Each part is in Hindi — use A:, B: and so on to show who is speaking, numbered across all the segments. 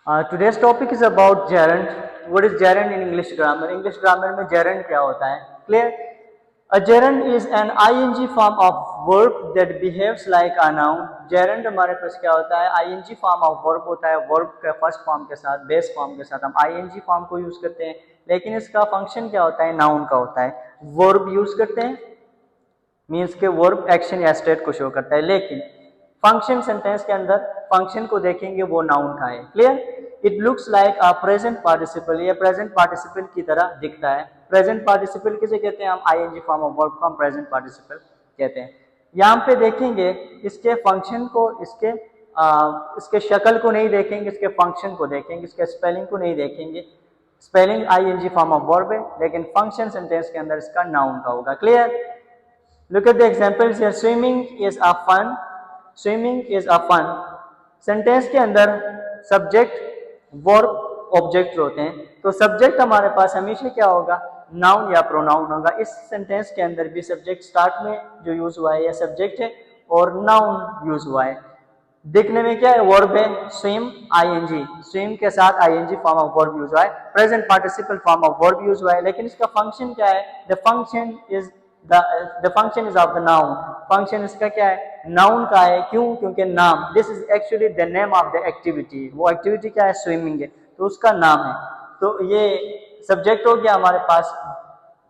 A: Today's topic is about gerund. What is gerund in English grammar? English grammar में gerund क्या होता है? Clear? A gerund is an ing form of verb that behaves like a noun. Gerund हमारे पास क्या होता है? ing form of verb होता है. Verb के first form के साथ, base form के साथ हम ing form को use करते हैं. लेकिन इसका function क्या होता है? Noun का होता है. Verb use करते हैं, मीन्स के वर्ब एक्शन या स्टेट को शो करता है, लेकिन फंक्शन सेंटेंस के अंदर फंक्शन को देखेंगे वो नाउन का है. Clear? It looks like a present participle. ये प्रेजेंट पार्टिसिपल की तरह दिखता है. प्रेजेंट पार्टिसिपल किसे कहते हैं? हम आईएनजी फॉर्म ऑफ वर्ब को हम प्रेजेंट पार्टिसिपल कहते हैं. यहाँ पे देखेंगे इसके फंक्शन को, इसके शक्ल को नहीं देखेंगे, इसके फंक्शन को देखेंगे, इसके स्पेलिंग को नहीं देखेंगे. Spelling ING form of verb है, लेकिन फंक्शन सेंटेंस के अंदर इसका नाउन का होगा. Clear? Look at the examples here. Swimming is a fun. Swimming is a fun. Sentence के अंदर सब्जेक्ट, वर्ब, ऑब्जेक्ट होते हैं. तो सब्जेक्ट हमारे पास हमेशा क्या होगा? नाउन या प्रोनाउन होगा. इस सेंटेंस के अंदर भी सब्जेक्ट स्टार्ट में जो यूज हुआ है यह सब्जेक्ट है और नाउन यूज हुआ है. दिखने में क्या है? वर्ब है, स्विम, आईएनजी. स्विम के साथ ING form of verb use हुआ है, present participle form of verb use हुआ है, लेकिन इसका फंक्शन क्या है? The function is of the noun. Function इसका क्या है? नाउन का है. क्यों? क्योंकि नाम, this is actually the name of the activity. वो एक्टिविटी क्या है? स्विमिंग है, तो उसका नाम है. तो ये सब्जेक्ट हो गया हमारे पास.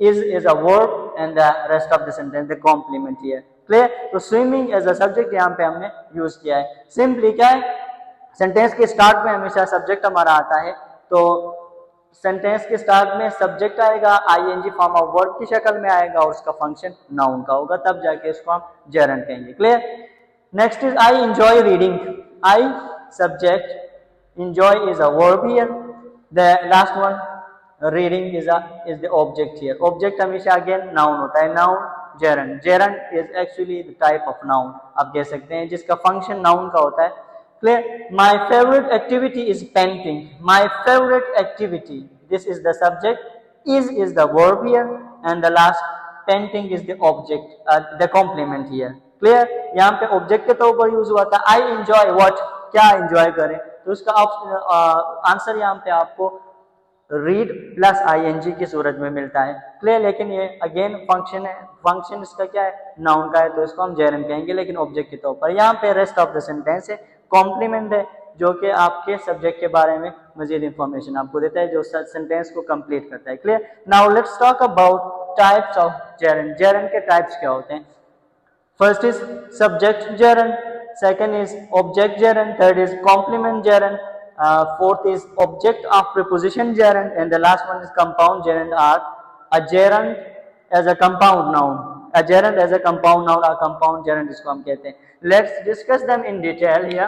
A: is a verb and the rest of the sentence the complement here. Clear? तो स्विमिंग एज अ सब्जेक्ट यहाँ पे हमने यूज किया है. सिंपली क्या है? सेंटेंस के स्टार्ट में हमेशा सब्जेक्ट हमारा आता है, तो सेंटेंस के स्टार्ट में सब्जेक्ट आएगा, आईएनजी फॉर्म ऑफ वर्ब की शक्ल में आएगा और उसका फंक्शन नाउन का होगा, तब जाके इसको हम जेरंड कहेंगे. Clear? Next is I enjoy reading. I subject, enjoy is a verb here. The last one reading is the object here. Object हमेशा अगेन नाउन होता है. Noun gerund. Gerund is actually the type of noun आप कह सकते हैं, जिसका फंक्शन नाउन का होता है. Clear? My favorite activity is painting. My favorite activity. This is the subject. Is the verb here, and the last painting is the object, the complement here. Clear? यहाँ पे object के तौर पर यूज हुआ था. I enjoy what? क्या enjoy करें? तो उसका आंसर यहाँ पे आपको रीड प्लस आईएनजी की सूरत में मिलता है. क्लियर? लेकिन ये अगेन फंक्शन है. फंक्शन इसका क्या है? नाउन का है, तो इसको हम जेरंड कहेंगे, लेकिन ऑब्जेक्ट के तौर पर. यहाँ पे रेस्ट ऑफ द सेंटेंस है, कॉम्प्लीमेंट है, जो कि आपके सब्जेक्ट के बारे में मजीद इंफॉर्मेशन आपको देता है, जो सेंटेंस को कंप्लीट करता है. Clear? Now let's talk about types of gerund. Gerund के टाइप्स क्या होते हैं? First is subject gerund, second is object gerund, third is complement gerund, fourth is object of preposition gerund, and the last one is compound gerund or a gerund as a compound noun. A gerund as a compound noun or compound gerund इसको हम कहते हैं. Let's discuss them in detail here.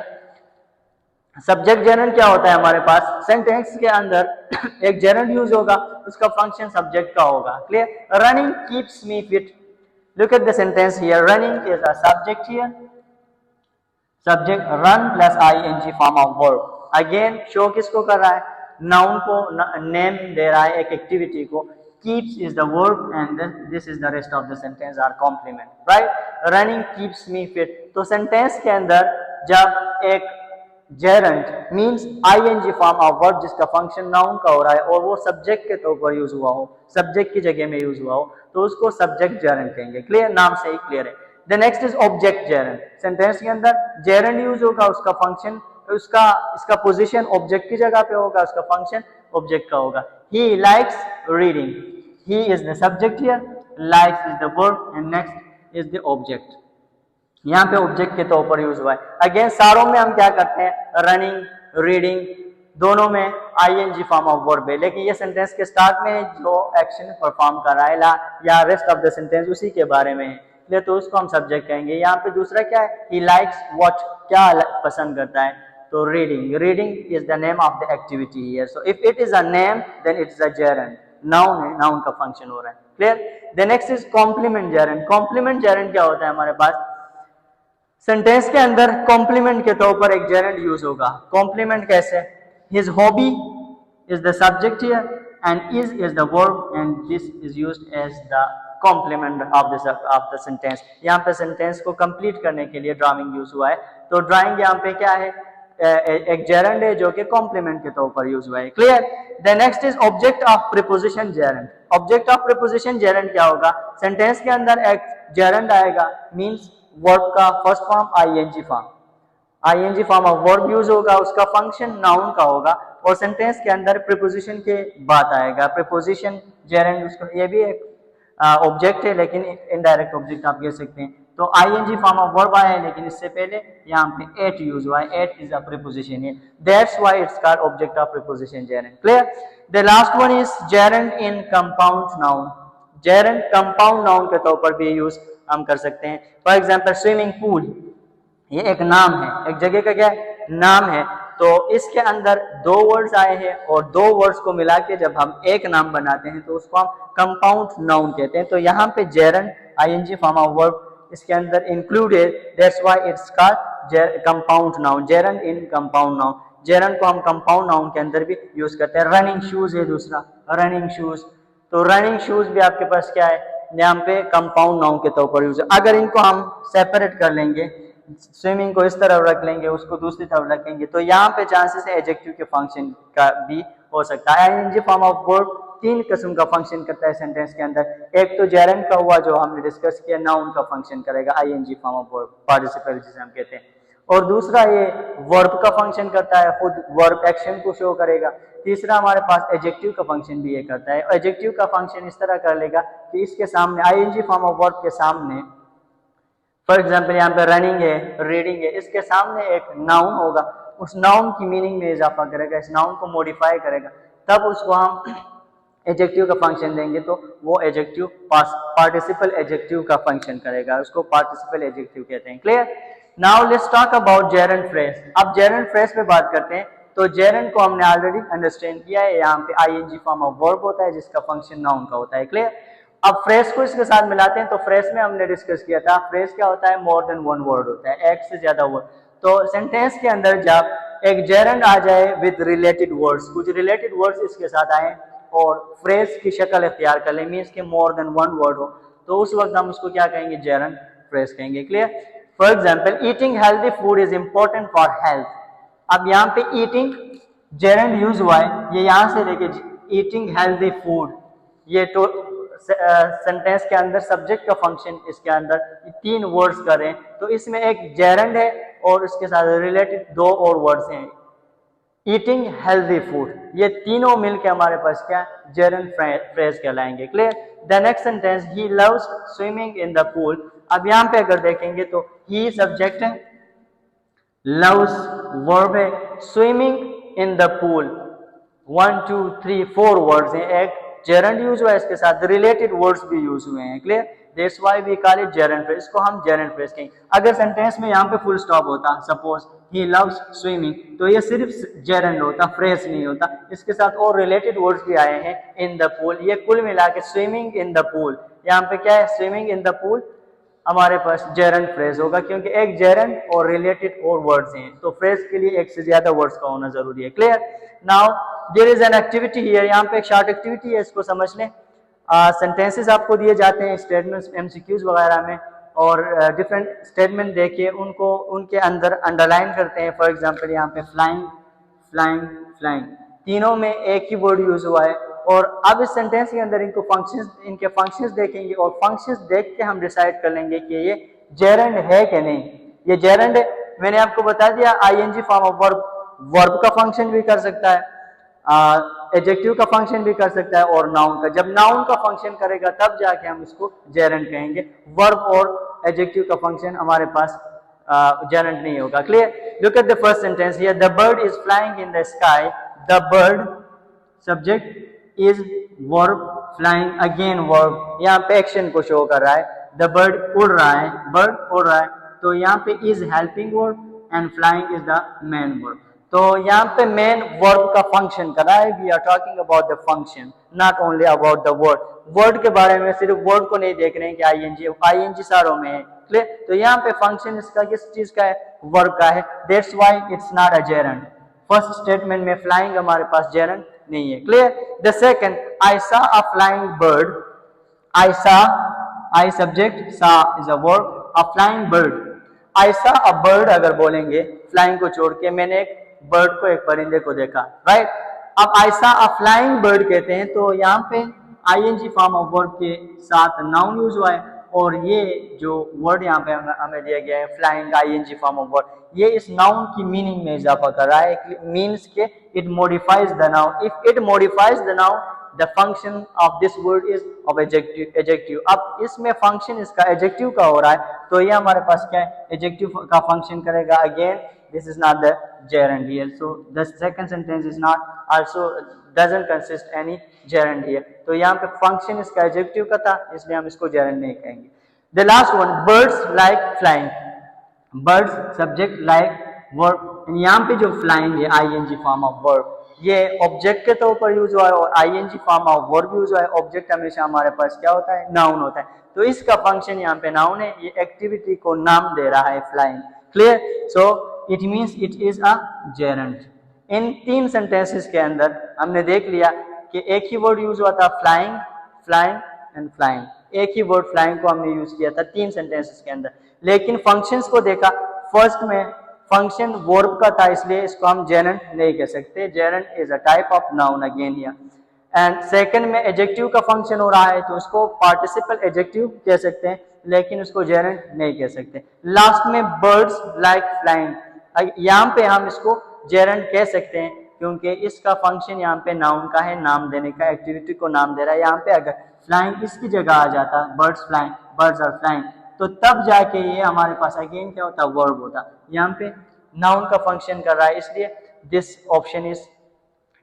A: Subject gerund क्या होता है हमारे पास? सेंटेंस के अंदर एक जेरंड यूज होगा, उसका फंक्शन सब्जेक्ट का होगा. Clear? Running keeps me fit. Look at the sentence here. Running is a subject here. Subject run plus ING form of verb. Again show किसको कर रहा है? नाउन को नेम दे रहा है, एक एक्टिविटी को. Keeps is the verb and this is the rest of the sentence are complement. Right? Running keeps me fit. तो सेंटेंस के अंदर जब एक gerund means ING form of verb जिसका फंक्शन नाउन का हो रहा है और वो सब्जेक्ट के तौर पर यूज हुआ हो, सब्जेक्ट की जगह में यूज हुआ हो, तो उसको सब्जेक्ट जेरंड कहेंगे. क्लियर? नाम से ही क्लियर है. The next is object gerund. Sentence के अंदर जेरंड यूज होगा, उसका फंक्शन, इसका पोजीशन ऑब्जेक्ट की जगह पे होगा, उसका फंक्शन ऑब्जेक्ट का होगा. He likes reading. He is the subject here, likes is the verb and next is the object. यहाँ पे ऑब्जेक्ट के तौर पर यूज हुआ है. अगेन सारों में हम क्या करते हैं? रनिंग, रीडिंग, दोनों में आईएनजी फॉर्म ऑफ वर्ब है, लेकिन ये सेंटेंस के स्टार्ट में जो एक्शन परफॉर्म कर रहा है या रेस्ट ऑफ द सेंटेंस उसी के बारे में है, तो उसको हम सब्जेक्ट कहेंगे. यहाँ पे दूसरा क्या है? ही लाइक्स व्हाट, क्या पसंद करता है, तो reading. Reading is the name of the activity here. So if it is a name then it is a gerund. Noun है, नाउन का फंक्शन हो रहा है. Clear? The next is complement gerund. Complement gerund क्या होता है हमारे पास? सेंटेंस के अंदर कॉम्प्लीमेंट के तौर पर एक जेरंड यूज होगा. कॉम्प्लीमेंट कैसे? His hobby is the subject here and is the verb and this is used as the complement of the sentence. यहाँ पे सेंटेंस को कंप्लीट करने के लिए ड्राइंग यूज हुआ है. तो ड्राइंग यहाँ पे क्या है? एक जेरंड है जो कि कॉम्प्लीमेंट के तौर पर यूज हुआ है। Clear. The next is object of preposition gerund. Object of preposition gerund क्या होगा? सेंटेंस के अंदर एक जेरंड आएगा, मींस वर्ब का first form ING form, ING form of verb use होगा, उसका फंक्शन नाउन का होगा और सेंटेंस के अंदर प्रीपोजिशन के बाद आएगा। प्रीपोजिशन जेरंड, उसको ये भी एक ऑब्जेक्ट है लेकिन इनडायरेक्ट ऑब्जेक्ट आप कह सकते हैं। तो आईएनजी फॉर्म ऑफ वर्ब आया है लेकिन इससे पहले यहाँ पे एट यूज हुआ है, एट इज अ प्रीपोजिशन है, that's why it's called object of preposition gerund. Clear. The last one is gerund in compound noun. Gerund compound noun के तौर पर भी यूज हम कर सकते हैं। फॉर एग्जांपल स्विमिंग पूल, ये एक नाम है, एक जगह का क्या है? नाम है। तो इसके अंदर दो वर्ड्स आए हैं और दो वर्ड्स को मिला के जब हम एक नाम बनाते हैं तो उसको हम कंपाउंड नाउन कहते हैं। तो यहाँ पे gerund ING form of verb इसके अंदर included, that's why it's called compound noun, gerund in compound noun. Gerund को हम कंपाउंड नाउन के अंदर भी यूज करते हैं। रनिंग शूज है दूसरा, रनिंग शूज, तो रनिंग शूज भी आपके पास क्या है? यहाँ पे कंपाउंड नाउन के तौर पर यूज है। अगर इनको हम सेपरेट कर लेंगे, स्विमिंग को इस तरफ रख लेंगे, उसको दूसरी तरफ रखेंगे, तो यहाँ पे चांसेस है एडजेक्टिव के फंक्शन का भी हो सकता है। आईएनजी फॉर्म ऑफ वर्ब तीन किस्म का फंक्शन करता है सेंटेंस के अंदर। एक तो जेरंड का हुआ जो हमने डिस्कस किया, नाउन का फंक्शन करेगा ING form of verb, participle जिसे हम कहते हैं। और दूसरा ये वर्ब का फंक्शन करता है, खुद वर्ब एक्शन को शो करेगा। तीसरा हमारे पास एडजेक्टिव का फंक्शन भी ये करता है। एडजेक्टिव का फंक्शन इस तरह कर लेगा कि इसके सामने आईएनजी फॉर्म ऑफ वर्ब के सामने, फॉर एग्जाम्पल यहाँ पे रनिंग है, रीडिंग है, इसके सामने एक नाउन होगा, उस नाउन की मीनिंग में इजाफा करेगा, इस नाउन को मॉडिफाई करेगा, तब उसको हम एडजेक्टिव का फंक्शन देंगे तो वो एडजेक्टिव पार्टिसिपल एडजेक्टिव का फंक्शन करेगा, उसको पार्टिसिपल एडजेक्टिव कहते हैं। Clear. Now let's talk about gerund phrase. अब जेरंड फ्रेज पे बात करते हैं। तो जेरंड को हमने ऑलरेडी अंडरस्टैंड किया है, यहाँ पे आईएनजी फॉर्म ऑफ वर्ब होता है जिसका फंक्शन नाउन का होता है। क्लियर। अब फ्रेज को इसके साथ मिलाते हैं। तो फ्रेज में हमने डिस्कस किया था, फ्रेज क्या होता है? मोर देन वन वर्ड होता है, एक से ज्यादा वर्ड। तो सेंटेंस के अंदर जब एक जेरंड आ जाए विद रिलेटेड वर्ड्स, कुछ रिलेटेड वर्ड्स इसके साथ आए और फ्रेज की शक्ल इख्तियार कर ले, मीन्स के मोर देन वन वर्ड हो, तो उस वक्त हम उसको क्या कहेंगे? जेरंड फ्रेज कहेंगे। Clear. For example eating healthy food is important for health. अब यहाँ पे ईटिंग जेरंड यूज हुआ है, ये यहाँ से लेके ईटिंग हेल्दी फूड, ये तो सेंटेंस के अंदर सब्जेक्ट का फंक्शन इसके अंदर तीन वर्ड्स कर रहे हैं, तो इसमें एक जेरंड है और इसके साथ रिलेटेड दो और वर्ड्स हैं, ईटिंग हेल्दी फूड, ये तीनों मिलके हमारे पास क्या? जेरंड फ्रेज कहलाएंगे। Clear. The next sentence, he loves swimming in the pool. अब यहाँ पे अगर देखेंगे तो ही सब्जेक्ट है, लव्स वर्ब है, swimming in the pool 1 2 3 4 words हैं, एक जेरंड यूज हुआ है, इसके साथ रिलेटेड वर्ड्स भी यूज हुए हैं। Clear. That's why we call it gerund phrase, इसको हम जेरंड फ्रेज कहेंगे। अगर सेंटेंस में यहाँ पे फुल स्टॉप होता, सपोज ही लव्स स्विमिंग, तो ये सिर्फ जेरंड होता, फ्रेज नहीं होता, इसके साथ और रिलेटेड वर्ड्स भी आए हैं, इन द पूल, ये कुल मिला के स्विमिंग इन द पूल, यहाँ पे क्या है? स्विमिंग इन द पूल हमारे पास जेरंड फ्रेज होगा, क्योंकि एक जेरंड और रिलेटेड और वर्ड्स हैं, तो फ्रेज के लिए एक से ज्यादा वर्ड्स का होना जरूरी है। Clear. Now there is an activity here, यहाँ पे एक शॉर्ट एक्टिविटी है, इसको समझ लें। सेंटेंसेस आपको दिए जाते हैं स्टेटमेंट्स, एमसीक्यूज वगैरह में, और डिफरेंट स्टेटमेंट देखिए, उनको उनके अंदर अंडरलाइन करते हैं। फॉर एग्जांपल यहाँ पे फ्लाइंग, फ्लाइंग, फ्लाइंग, तीनों में एक ही वर्ड यूज हुआ है। और अब इस सेंटेंस के अंदर इनको फंक्शंस, इनके फंक्शंस देखेंगे और फंक्शंस देख के हम डिसाइड कर लेंगे कि ये जेरंड है कि नहीं। ये जेरंड है, मैंने आपको बता दिया ING form of verb, verb का फंक्शन भी कर सकता है, एडजेक्टिव का फंक्शन भी कर सकता है और नाउन का। जब नाउन का फंक्शन करेगा तब जाके हम इसको जेरंड कहेंगे, वर्ब और एडजेक्टिव का फंक्शन हमारे पास जेरंड नहीं होगा। Clear. Look at the first sentence here, the bird is flying in the sky, the bird subject is verb, flying again verb, यहाँ पे एक्शन को शो कर रहा है, द बर्ड उड़ रहा है, बर्ड उड़ रहा है, तो यहाँ पे is helping verb and flying is the main verb. तो यहाँ पे मेन वर्ब का फंक्शन कर रहा है, we are talking about the function, not only about the word. Word के बारे में सिर्फ वर्ड को नहीं देख रहे हैं कि आईएनजी सारों में है। क्लियर। तो यहाँ पे फंक्शन इसका किस चीज का है? वर्ब का है, that's why it's not a gerund. First statement में फ्लाइंग हमारे पास जेरंड नहीं है। Clear. The second, I saw a flying bird, I saw, I subject, saw is a verb, a flying bird, I saw a bird अगर बोलेंगे फ्लाइंग को छोड़ के, मैंने एक बर्ड को, एक परिंदे को देखा, राइट। अब आई सा अ फ्लाइंग बर्ड कहते हैं तो यहाँ पे आईएनजी फॉर्म ऑफ वर्ब के साथ नाउन यूज हुआ है, और ये जो वर्ड यहाँ पे हमें दिया गया है flying ING form of word, ये इस नाउन की मीनिंग में इजाफा कर रहा है, मीन्स के it modifies the noun, if it modifies the noun the function of this word is of adjective. अब इसमें फंक्शन इसका एडजेक्टिव का हो रहा है, तो ये हमारे पास क्या है, एडजेक्टिव का फंक्शन करेगा। Again this is not the gerund here, so the second sentence is not also doesn't consist any gerund here, तो यहाँ पे फंक्शन इसका एडजेक्टिव का था, इसलिए हम इसको gerund नहीं कहेंगे। The last one, birds like flying, birds subject like verb, यहाँ पे जो flying है ing फॉर्म ऑफ वर्ब, ये ऑब्जेक्ट के तौर पर यूज हुआ है और ing form of verb use हुआ है। ऑब्जेक्ट हमेशा हमारे पास क्या होता है, नाउन होता है, तो इसका फंक्शन यहाँ पे नाउन है, ये एक्टिविटी को नाम दे रहा है flying. Clear? So it means it is a gerund. इन तीन सेंटेंसेस के अंदर हमने देख लिया कि एक ही वर्ड यूज हुआ था, फ्लाइंग, फ्लाइंग एंड फ्लाइंग, एक ही वर्ड फ्लाइंग को हमने यूज किया था तीन सेंटेंसेस के अंदर। लेकिन फंक्शंस को देखा, फर्स्ट में फंक्शन वर्ब का था, इसलिए इसको हम जेरंट नहीं कह सकते, gerund is a type of noun again here. And second में एडजेक्टिव का फंक्शन हो रहा है, तो उसको पार्टिसिपल एडजेक्टिव कह सकते हैं, लेकिन उसको जेरंट नहीं कह सकते। लास्ट में बर्ड्स लाइक फ्लाइंग, यहाँ पे हम इसको जेरंट कह सकते हैं, क्योंकि इसका फंक्शन यहाँ पे नाउन का है, नाम देने का, एक्टिविटी को नाम दे रहा है। यहाँ पे अगर फ्लाइंग इसकी जगह आ जाता, birds flying, birds are flying, तो तब जाके ये हमारे पास अगेन क्या होता, वर्ब होता। यहाँ पे नाउन का फंक्शन कर रहा है, इसलिए दिस ऑप्शन इज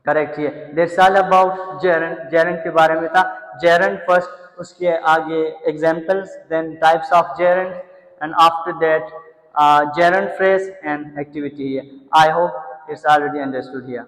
A: करेक्ट है। That's all about gerund. Gerund के बारे में था, जेरंट फर्स्ट, उसके आगे examples, then types of gerund, and after that gerund phrase and activity here. I hope it's already understood here.